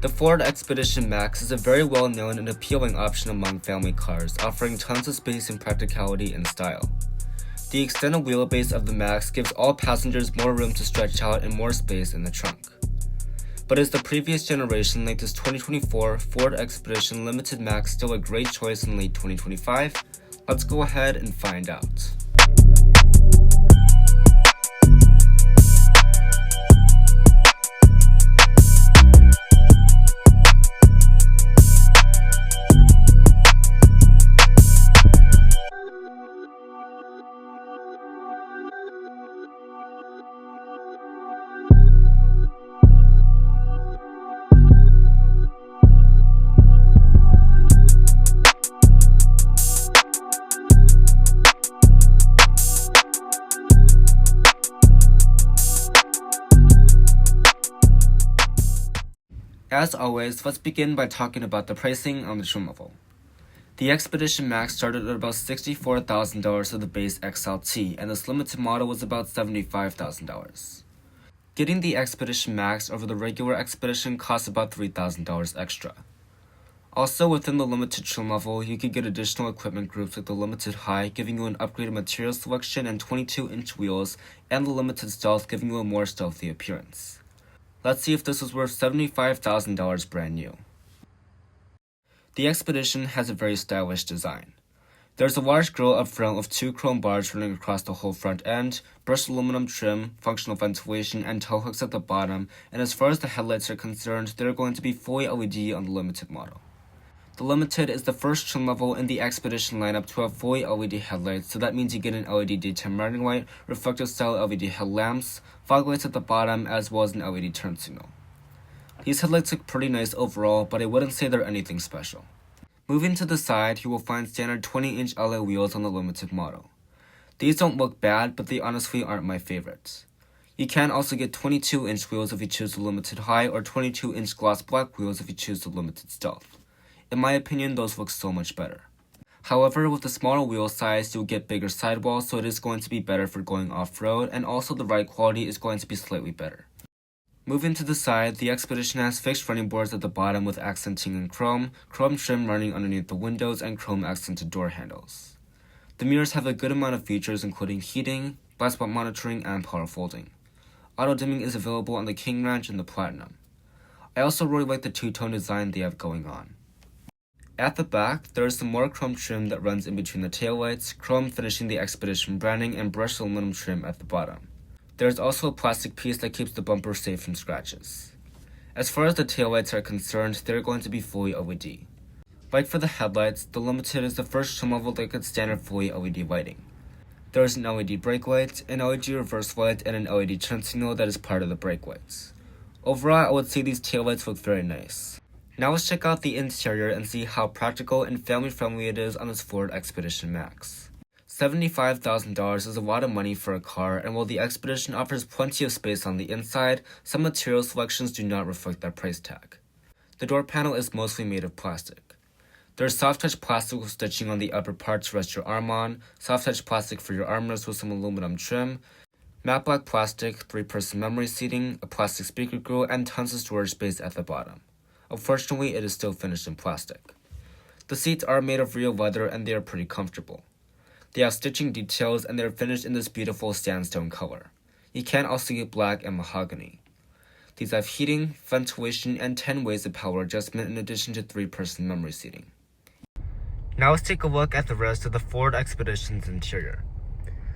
The Ford Expedition Max is a very well-known and appealing option among family cars, offering tons of space and practicality and style. The extended wheelbase of the Max gives all passengers more room to stretch out and more space in the trunk. But is the previous generation like this 2024 Ford Expedition Limited Max still a great choice in late 2025? Let's go ahead and find out. As always, let's begin by talking about the pricing on the trim level. The Expedition Max started at about $64,000 for the base XLT, and this limited model was about $75,000. Getting the Expedition Max over the regular Expedition costs about $3,000 extra. Also, within the limited trim level, you could get additional equipment groups like the Limited High, giving you an upgraded material selection and 22-inch wheels, and the Limited Stealth, giving you a more stealthy appearance. Let's see if this was worth $75,000 brand new. The Expedition has a very stylish design. There's a large grille up front with two chrome bars running across the whole front end, brushed aluminum trim, functional ventilation, and tow hooks at the bottom, and as far as the headlights are concerned, they're going to be fully LED on the Limited model. The Limited is the first trim level in the Expedition lineup to have fully LED headlights, so that means you get an LED daytime running light, reflective style LED headlamps, fog lights at the bottom, as well as an LED turn signal. These headlights look pretty nice overall, but I wouldn't say they're anything special. Moving to the side, you will find standard 20-inch alloy wheels on the Limited model. These don't look bad, but they honestly aren't my favorites. You can also get 22-inch wheels if you choose the Limited High, or 22-inch gloss black wheels if you choose the Limited Stealth. In my opinion, those look so much better. However, with the smaller wheel size, you'll get bigger sidewalls, so it is going to be better for going off-road, and also the ride quality is going to be slightly better. Moving to the side, the Expedition has fixed running boards at the bottom with accenting in chrome trim running underneath the windows, and chrome accented door handles. The mirrors have a good amount of features including heating, blind spot monitoring, and power folding. Auto dimming is available on the King Ranch and the Platinum. I also really like the two-tone design they have going on. At the back, there is some more chrome trim that runs in between the taillights, chrome finishing the Expedition branding, and brushed aluminum trim at the bottom. There is also a plastic piece that keeps the bumper safe from scratches. As far as the taillights are concerned, they are going to be fully LED. Like for the headlights, the Limited is the first trim level that gets standard fully LED lighting. There is an LED brake light, an LED reverse light, and an LED turn signal that is part of the brake lights. Overall, I would say these taillights look very nice. Now let's check out the interior and see how practical and family-friendly it is on this Ford Expedition Max. $75,000 is a lot of money for a car, and while the Expedition offers plenty of space on the inside, some material selections do not reflect that price tag. The door panel is mostly made of plastic. There is soft-touch plastic with stitching on the upper part to rest your arm on, soft-touch plastic for your armrests with some aluminum trim, matte black plastic, 3-person memory seating, a plastic speaker grill, and tons of storage space at the bottom. Unfortunately, it is still finished in plastic. The seats are made of real leather and they are pretty comfortable. They have stitching details and they are finished in this beautiful sandstone color. You can also get black and mahogany. These have heating, ventilation, and 10 ways of power adjustment in addition to 3-person memory seating. Now let's take a look at the rest of the Ford Expedition's interior.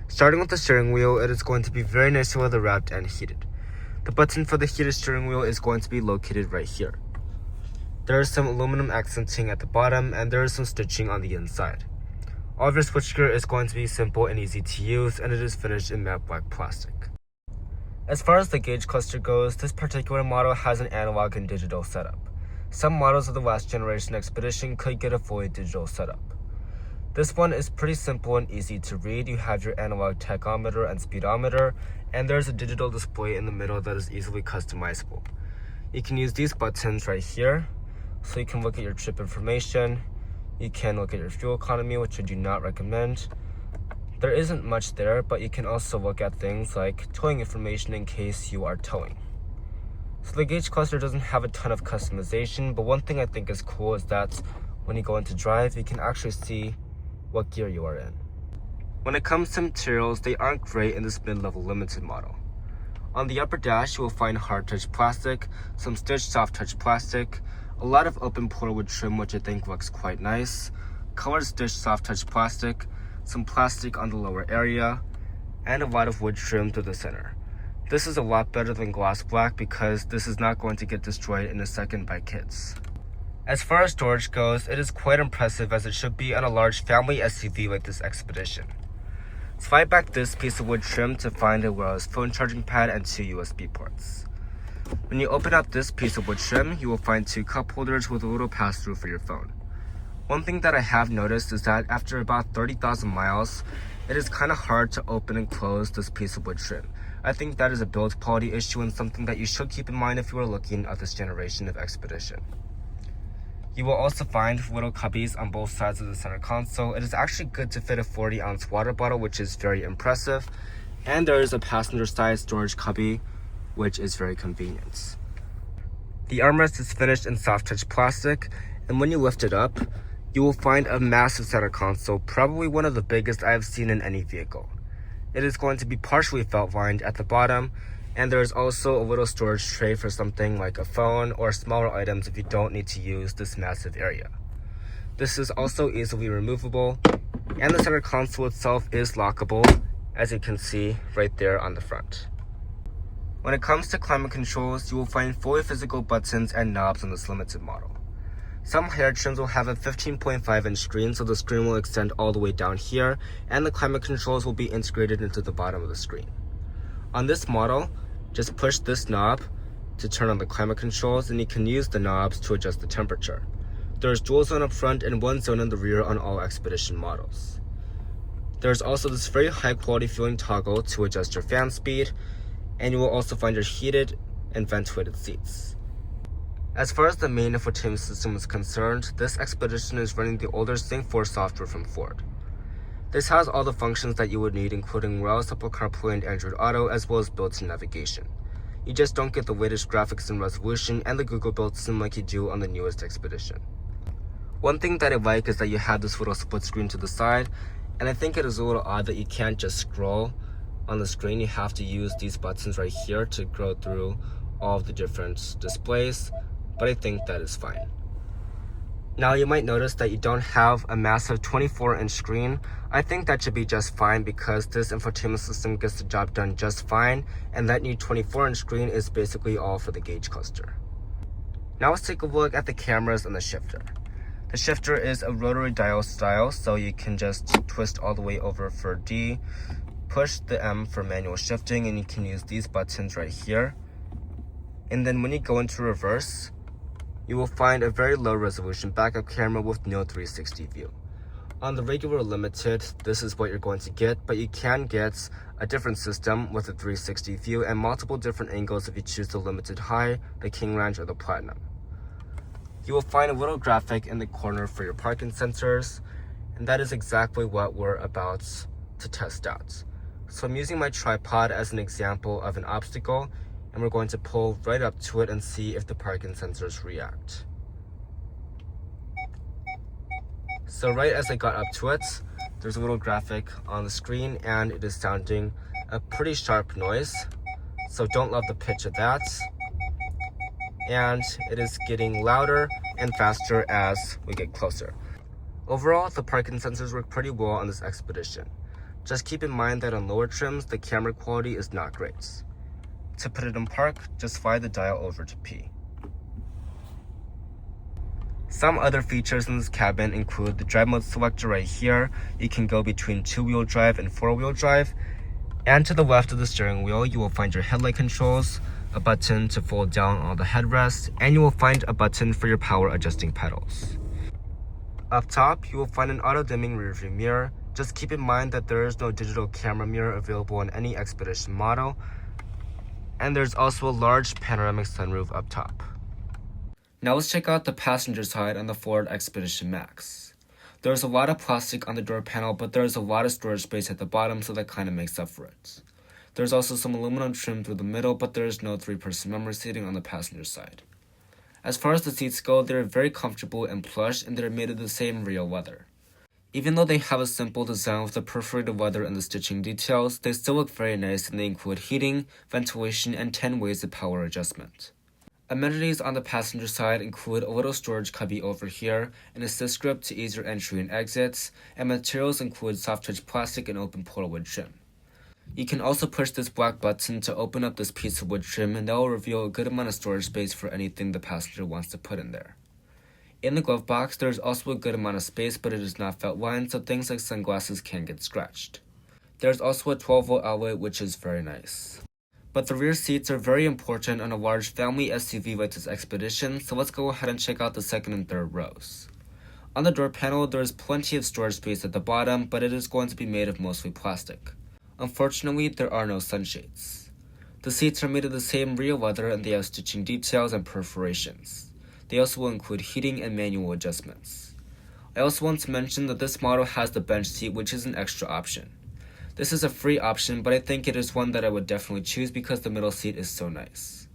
Starting with the steering wheel, it is going to be very nicely leather wrapped and heated. The button for the heated steering wheel is going to be located right here. There is some aluminum accenting at the bottom, and there is some stitching on the inside. All of your switchgear is going to be simple and easy to use, and it is finished in matte black plastic. As far as the gauge cluster goes, this particular model has an analog and digital setup. Some models of the last generation Expedition could get a fully digital setup. This one is pretty simple and easy to read. You have your analog tachometer and speedometer, and there's a digital display in the middle that is easily customizable. You can use these buttons right here, so you can look at your trip information. You can look at your fuel economy, which I do not recommend. There isn't much there, but you can also look at things like towing information in case you are towing. So the gauge cluster doesn't have a ton of customization, but one thing I think is cool is that when you go into drive, you can actually see what gear you are in. When it comes to materials, they aren't great in this mid-level limited model. On the upper dash, you will find hard touch plastic, some stitched soft touch plastic, a lot of open pore wood trim which I think looks quite nice, colored stitched soft touch plastic, some plastic on the lower area, and a lot of wood trim through the center. This is a lot better than gloss black because this is not going to get destroyed in a second by kids. As far as storage goes, it is quite impressive as it should be on a large family SUV like this Expedition. Slide back this piece of wood trim to find a wireless phone charging pad and 2 USB ports. When you open up this piece of wood trim, you will find 2 cup holders with a little pass-through for your phone. One thing that I have noticed is that after about 30,000 miles, it is kind of hard to open and close this piece of wood trim. I think that is a build quality issue and something that you should keep in mind if you are looking at this generation of Expedition. You will also find little cubbies on both sides of the center console. It is actually good to fit a 40-ounce water bottle, which is very impressive. And there is a passenger-side storage cubby, which is very convenient. The armrest is finished in soft touch plastic, and when you lift it up, you will find a massive center console, probably one of the biggest I have seen in any vehicle. It is going to be partially felt lined at the bottom, and there is also a little storage tray for something like a phone or smaller items if you don't need to use this massive area. This is also easily removable, and the center console itself is lockable, as you can see right there on the front. When it comes to climate controls, you will find fully physical buttons and knobs on this limited model. Some hair trims will have a 15.5-inch screen, so the screen will extend all the way down here, and the climate controls will be integrated into the bottom of the screen. On this model, just push this knob to turn on the climate controls, and you can use the knobs to adjust the temperature. There's dual zone up front and 1 zone in the rear on all Expedition models. There's also this very high quality feeling toggle to adjust your fan speed, and you will also find your heated and ventilated seats. As far as the main infotainment system is concerned, this Expedition is running the older Sync 4 software from Ford. This has all the functions that you would need, including wireless Apple CarPlay and Android Auto, as well as built-in navigation. You just don't get the latest graphics and resolution and the Google built sim like you do on the newest Expedition. One thing that I like is that you have this little split screen to the side, and I think it is a little odd that you can't just scroll on the screen. You have to use these buttons right here to go through all of the different displays, but I think that is fine. Now you might notice that you don't have a massive 24-inch screen. I think that should be just fine because this infotainment system gets the job done just fine, and that new 24-inch screen is basically all for the gauge cluster. Now let's take a look at the cameras and the shifter. The shifter is a rotary dial style, so you can just twist all the way over for D, push the M for manual shifting, and you can use these buttons right here. And then when you go into reverse, you will find a very low resolution backup camera with no 360 view. On the regular limited, this is what you're going to get, but you can get a different system with a 360 view and multiple different angles if you choose the limited high, the King Ranch, or the Platinum. You will find a little graphic in the corner for your parking sensors, and that is exactly what we're about to test out. So I'm using my tripod as an example of an obstacle, and we're going to pull right up to it and see if the parking sensors react. So right as I got up to it, there's a little graphic on the screen and it is sounding a pretty sharp noise. So don't love the pitch of that. And it is getting louder and faster as we get closer. Overall, the parking sensors work pretty well on this Expedition. Just keep in mind that on lower trims, the camera quality is not great. To put it in park, just slide the dial over to P. Some other features in this cabin include the drive mode selector right here. You can go between 2-wheel drive and 4-wheel drive. And to the left of the steering wheel, you will find your headlight controls, a button to fold down all the headrests, and you will find a button for your power adjusting pedals. Up top, you will find an auto-dimming rearview mirror. Just keep in mind that there is no digital camera mirror available on any Expedition model. And there's also a large panoramic sunroof up top. Now let's check out the passenger side on the Ford Expedition Max. There's a lot of plastic on the door panel, but there's a lot of storage space at the bottom, so that kind of makes up for it. There's also some aluminum trim through the middle, but there is no 3-person memory seating on the passenger side. As far as the seats go, they're very comfortable and plush, and they're made of the same real leather. Even though they have a simple design with the perforated leather and the stitching details, they still look very nice, and they include heating, ventilation, and 10 ways of power adjustment. Amenities on the passenger side include a little storage cubby over here, an assist grip to ease your entry and exits, and materials include soft-touch plastic and open portal wood trim. You can also push this black button to open up this piece of wood trim, and that will reveal a good amount of storage space for anything the passenger wants to put in there. In the glove box, there is also a good amount of space, but it is not felt lined, so things like sunglasses can get scratched. There's also a 12-volt outlet, which is very nice. But the rear seats are very important on a large family SUV like this Expedition, so let's go ahead and check out the second and third rows. On the door panel, there is plenty of storage space at the bottom, but it is going to be made of mostly plastic. Unfortunately, there are no sunshades. The seats are made of the same real leather, and they have stitching details and perforations. They also will include heating and manual adjustments. I also want to mention that this model has the bench seat, which is an extra option. This is a free option, but I think it is one that I would definitely choose because the middle seat is so nice.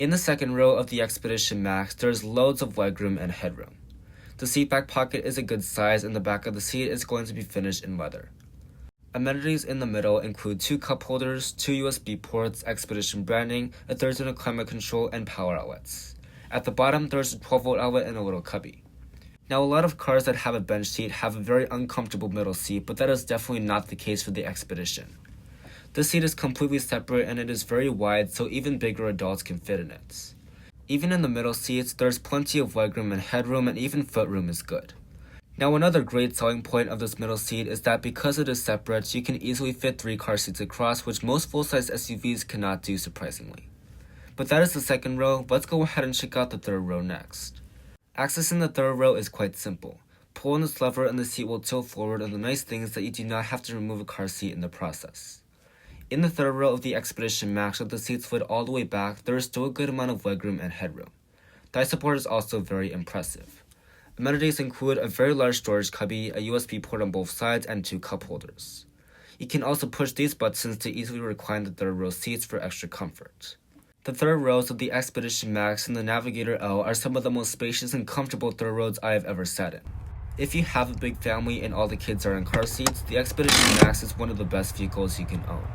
In the second row of the Expedition Max, there is loads of legroom and headroom. The seat back pocket is a good size, and the back of the seat is going to be finished in leather. Amenities in the middle include 2 cup holders, 2 USB ports, Expedition branding, a third zone climate control, and power outlets. At the bottom, there is a 12-volt outlet and a little cubby. Now, a lot of cars that have a bench seat have a very uncomfortable middle seat, but that is definitely not the case for the Expedition. This seat is completely separate, and it is very wide, so even bigger adults can fit in it. Even in the middle seats, there's plenty of legroom and headroom, and even footroom is good. Now, another great selling point of this middle seat is that because it is separate, you can easily fit 3 car seats across, which most full-size SUVs cannot do, surprisingly. But that is the second row. Let's go ahead and check out the third row next. Accessing the third row is quite simple. Pull on this lever and the seat will tilt forward, and the nice thing is that you do not have to remove a car seat in the process. In the third row of the Expedition Max, with the seats slid all the way back, there is still a good amount of legroom and headroom. Thigh support is also very impressive. Amenities include a very large storage cubby, a USB port on both sides, and 2 cup holders. You can also push these buttons to easily recline the third row seats for extra comfort. The third rows of the Expedition Max and the Navigator L are some of the most spacious and comfortable third rows I have ever sat in. If you have a big family and all the kids are in car seats, the Expedition Max is one of the best vehicles you can own.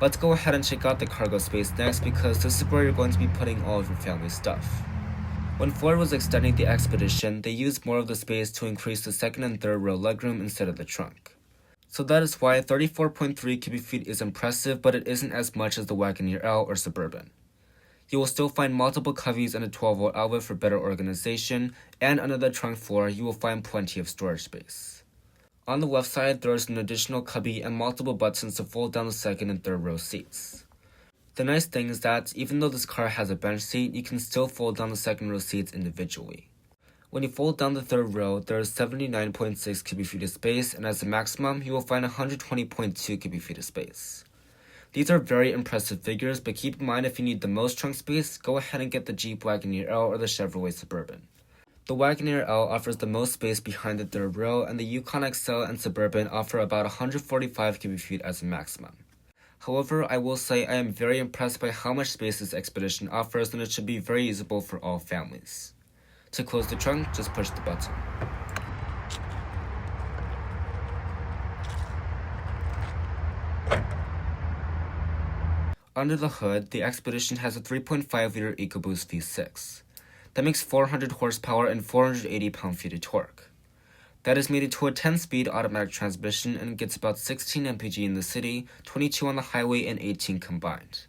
Let's go ahead and check out the cargo space next, because this is where you're going to be putting all of your family stuff. When Ford was extending the Expedition, they used more of the space to increase the second and third row legroom instead of the trunk. So that is why 34.3 cubic feet is impressive, but it isn't as much as the Wagoneer L or Suburban. You will still find multiple cubbies and a 12-volt outlet for better organization, and under the trunk floor, you will find plenty of storage space. On the left side, there is an additional cubby and multiple buttons to fold down the second and third row seats. The nice thing is that, even though this car has a bench seat, you can still fold down the second row seats individually. When you fold down the third row, there is 79.6 cubic feet of space, and as a maximum, you will find 120.2 cubic feet of space. These are very impressive figures, but keep in mind if you need the most trunk space, go ahead and get the Jeep Wagoneer L or the Chevrolet Suburban. The Wagoneer L offers the most space behind the third row, and the Yukon XL and Suburban offer about 145 cubic feet as a maximum. However, I will say I am very impressed by how much space this Expedition offers, and it should be very usable for all families. To close the trunk, just push the button. Under the hood, the Expedition has a 3.5-liter EcoBoost V6. That makes 400 horsepower and 480 pound-feet of torque. That is mated to a 10-speed automatic transmission and gets about 16 mpg in the city, 22 on the highway, and 18 combined.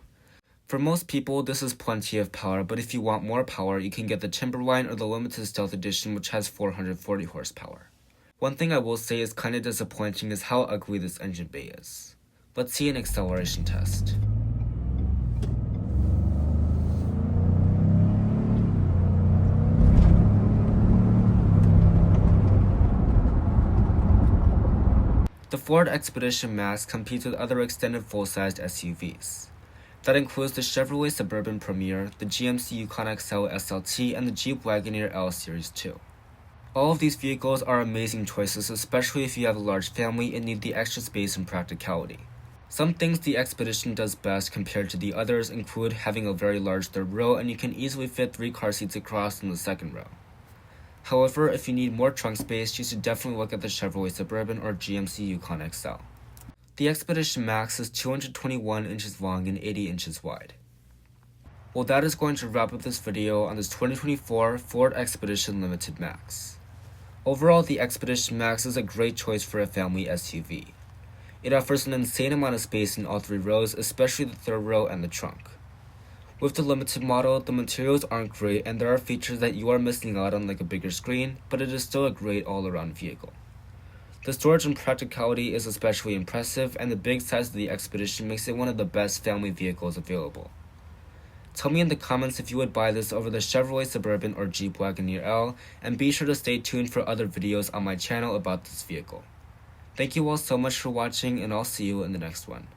For most people, this is plenty of power, but if you want more power, you can get the Timberline or the Limited Stealth Edition, which has 440 horsepower. One thing I will say is kinda disappointing is how ugly this engine bay is. Let's see an acceleration test. The Ford Expedition Max competes with other extended full-sized SUVs. That includes the Chevrolet Suburban Premier, the GMC Yukon XL SLT, and the Jeep Wagoneer L Series 2. All of these vehicles are amazing choices, especially if you have a large family and need the extra space and practicality. Some things the Expedition does best compared to the others include having a very large third row, and you can easily fit 3 car seats across in the second row. However, if you need more trunk space, you should definitely look at the Chevrolet Suburban or GMC Yukon XL. The Expedition Max is 221 inches long and 80 inches wide. Well, that is going to wrap up this video on this 2024 Ford Expedition Limited Max. Overall, the Expedition Max is a great choice for a family SUV. It offers an insane amount of space in all 3 rows, especially the third row and the trunk. With the limited model, the materials aren't great and there are features that you are missing out on, like a bigger screen, but it is still a great all-around vehicle. The storage and practicality is especially impressive, and the big size of the Expedition makes it one of the best family vehicles available. Tell me in the comments if you would buy this over the Chevrolet Suburban or Jeep Wagoneer L, and be sure to stay tuned for other videos on my channel about this vehicle. Thank you all so much for watching, and I'll see you in the next one.